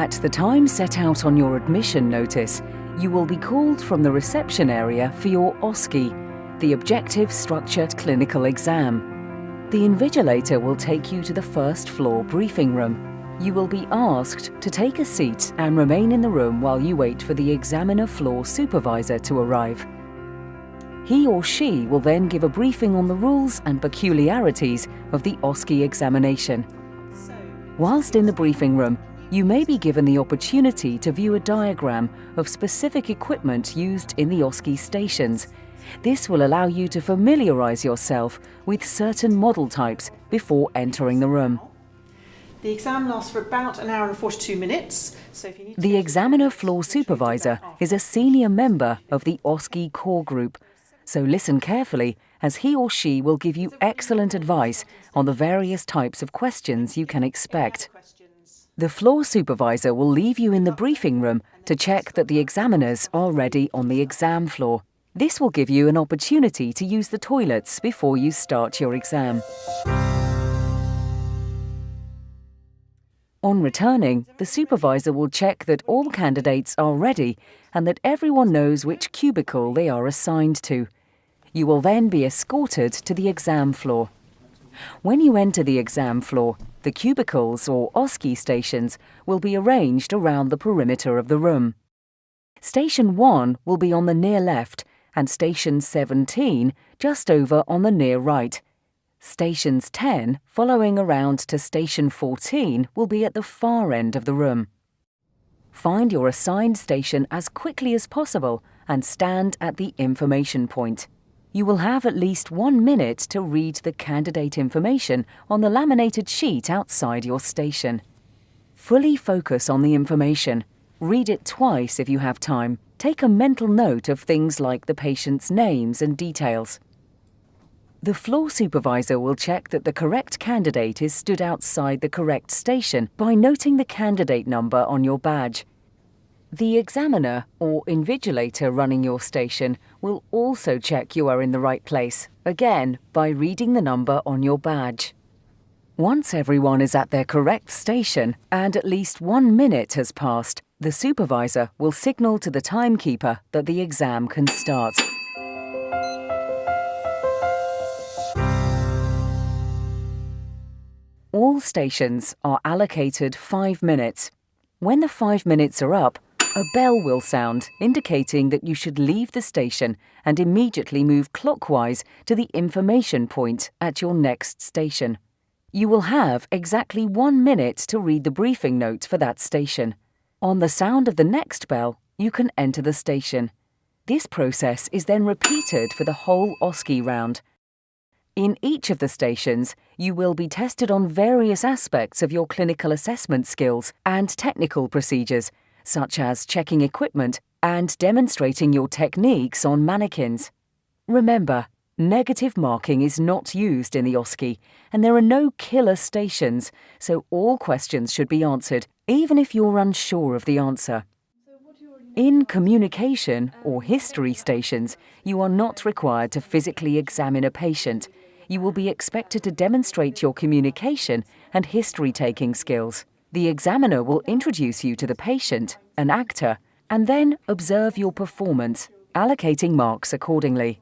At the time set out on your admission notice, you will be called from the reception area for your OSCE, the Objective Structured Clinical Exam. The invigilator will take you to the first floor briefing room. You will be asked to take a seat and remain in the room while you wait for the examiner floor supervisor to arrive. He or she will then give a briefing on the rules and peculiarities of the OSCE examination. Whilst in the briefing room, you may be given the opportunity to view a diagram of specific equipment used in the OSCE stations. This will allow you to familiarise yourself with certain model types before entering the room. The exam lasts for about an hour and 42 minutes. The examiner floor supervisor is a senior member of the OSCE core group, so listen carefully as he or she will give you excellent advice on the various types of questions you can expect. The floor supervisor will leave you in the briefing room to check that the examiners are ready on the exam floor. This will give you an opportunity to use the toilets before you start your exam. On returning, the supervisor will check that all candidates are ready and that everyone knows which cubicle they are assigned to. You will then be escorted to the exam floor. When you enter the exam floor, the cubicles or OSCE stations will be arranged around the perimeter of the room. Station 1 will be on the near left and Station 17 just over on the near right. Stations 10 following around to Station 14 will be at the far end of the room. Find your assigned station as quickly as possible and stand at the information point. You will have at least 1 minute to read the candidate information on the laminated sheet outside your station. Fully focus on the information. Read it twice if you have time. Take a mental note of things like the patient's names and details. The floor supervisor will check that the correct candidate is stood outside the correct station by noting the candidate number on your badge. The examiner or invigilator running your station will also check you are in the right place, again by reading the number on your badge. Once everyone is at their correct station and at least 1 minute has passed, the supervisor will signal to the timekeeper that the exam can start. All stations are allocated 5 minutes. When the 5 minutes are up, a bell will sound, indicating that you should leave the station and immediately move clockwise to the information point at your next station. You will have exactly 1 minute to read the briefing note for that station. On the sound of the next bell, you can enter the station. This process is then repeated for the whole OSCE round. In each of the stations, you will be tested on various aspects of your clinical assessment skills and technical procedures, such as checking equipment and demonstrating your techniques on mannequins. Remember, negative marking is not used in the OSCE, and there are no killer stations, so all questions should be answered, even if you're unsure of the answer. In communication or history stations, you are not required to physically examine a patient. You will be expected to demonstrate your communication and history-taking skills. The examiner will introduce you to the patient, an actor, and then observe your performance, allocating marks accordingly.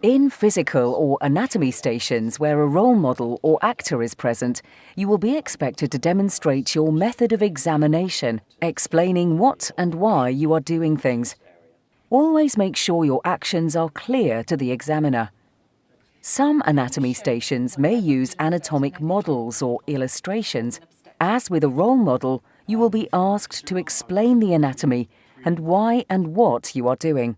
In physical or anatomy stations where a role model or actor is present, you will be expected to demonstrate your method of examination, explaining what and why you are doing things. Always make sure your actions are clear to the examiner. Some anatomy stations may use anatomic models or illustrations. As with a role model, you will be asked to explain the anatomy and why and what you are doing.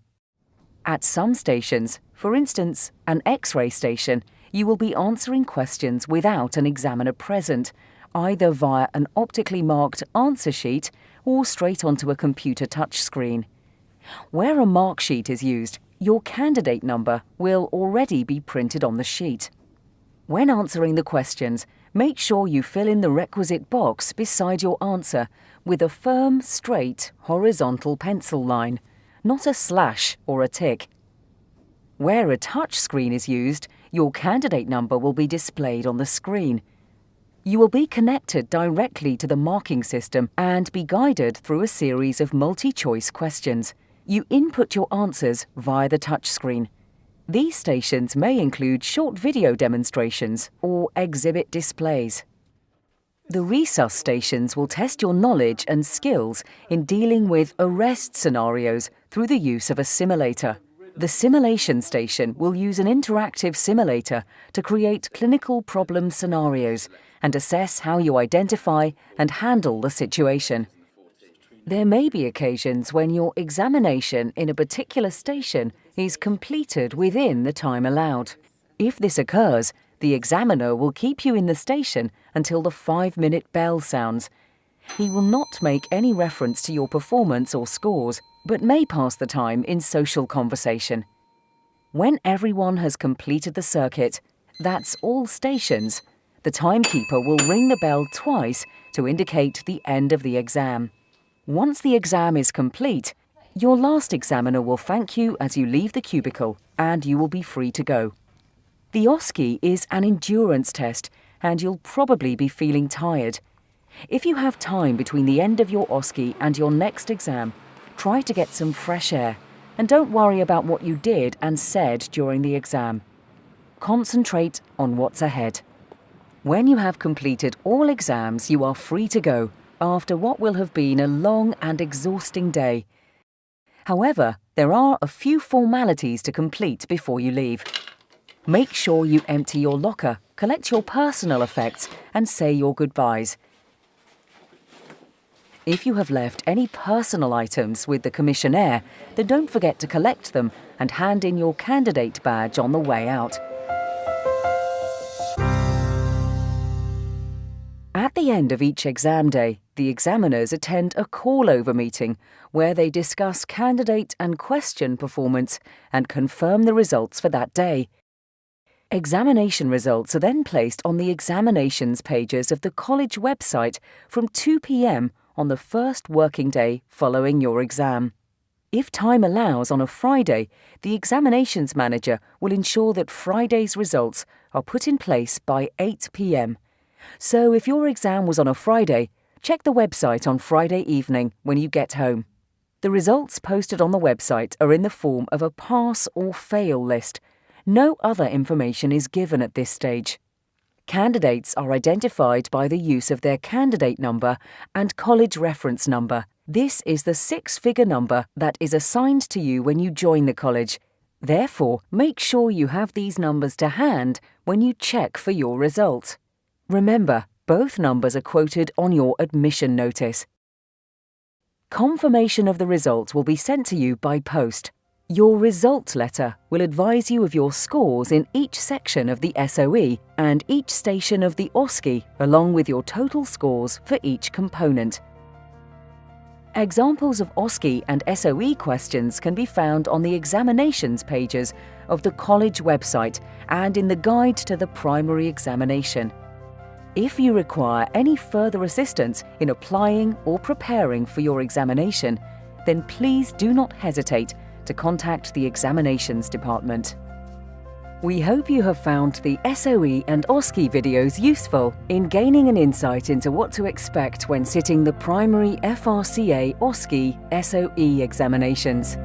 At some stations, for instance, an X-ray station, you will be answering questions without an examiner present, either via an optically marked answer sheet or straight onto a computer touchscreen. Where a mark sheet is used, your candidate number will already be printed on the sheet. When answering the questions, make sure you fill in the requisite box beside your answer with a firm, straight, horizontal pencil line, not a slash or a tick. Where a touch screen is used, your candidate number will be displayed on the screen. You will be connected directly to the marking system and be guided through a series of multi-choice questions. You input your answers via the touchscreen. These stations may include short video demonstrations or exhibit displays. The resus stations will test your knowledge and skills in dealing with arrest scenarios through the use of a simulator. The simulation station will use an interactive simulator to create clinical problem scenarios and assess how you identify and handle the situation. There may be occasions when your examination in a particular station is completed within the time allowed. If this occurs, the examiner will keep you in the station until the 5-minute bell sounds. He will not make any reference to your performance or scores, but may pass the time in social conversation. When everyone has completed the circuit, that's all stations, the timekeeper will ring the bell twice to indicate the end of the exam. Once the exam is complete, your last examiner will thank you as you leave the cubicle and you will be free to go. The OSCE is an endurance test and you'll probably be feeling tired. If you have time between the end of your OSCE and your next exam, try to get some fresh air and don't worry about what you did and said during the exam. Concentrate on what's ahead. When you have completed all exams, you are free to go after what will have been a long and exhausting day. However, there are a few formalities to complete before you leave. Make sure you empty your locker, collect your personal effects, and say your goodbyes. If you have left any personal items with the commissionaire, then don't forget to collect them and hand in your candidate badge on the way out. At the end of each exam day, the examiners attend a call-over meeting where they discuss candidate and question performance and confirm the results for that day. Examination results are then placed on the examinations pages of the college website from 2 p.m. on the first working day following your exam. If time allows on a Friday, the examinations manager will ensure that Friday's results are put in place by 8 p.m. So if your exam was on a Friday, check the website on Friday evening when you get home. The results posted on the website are in the form of a pass or fail list. No other information is given at this stage. Candidates are identified by the use of their candidate number and college reference number. This is the 6-figure number that is assigned to you when you join the college. Therefore, make sure you have these numbers to hand when you check for your result. Remember, both numbers are quoted on your admission notice. Confirmation of the result will be sent to you by post. Your result letter will advise you of your scores in each section of the SOE and each station of the OSCE, along with your total scores for each component. Examples of OSCE and SOE questions can be found on the examinations pages of the college website and in the guide to the primary examination. If you require any further assistance in applying or preparing for your examination, then please do not hesitate to contact the examinations department. We hope you have found the SOE and OSCE videos useful in gaining an insight into what to expect when sitting the primary FRCA OSCE SOE examinations.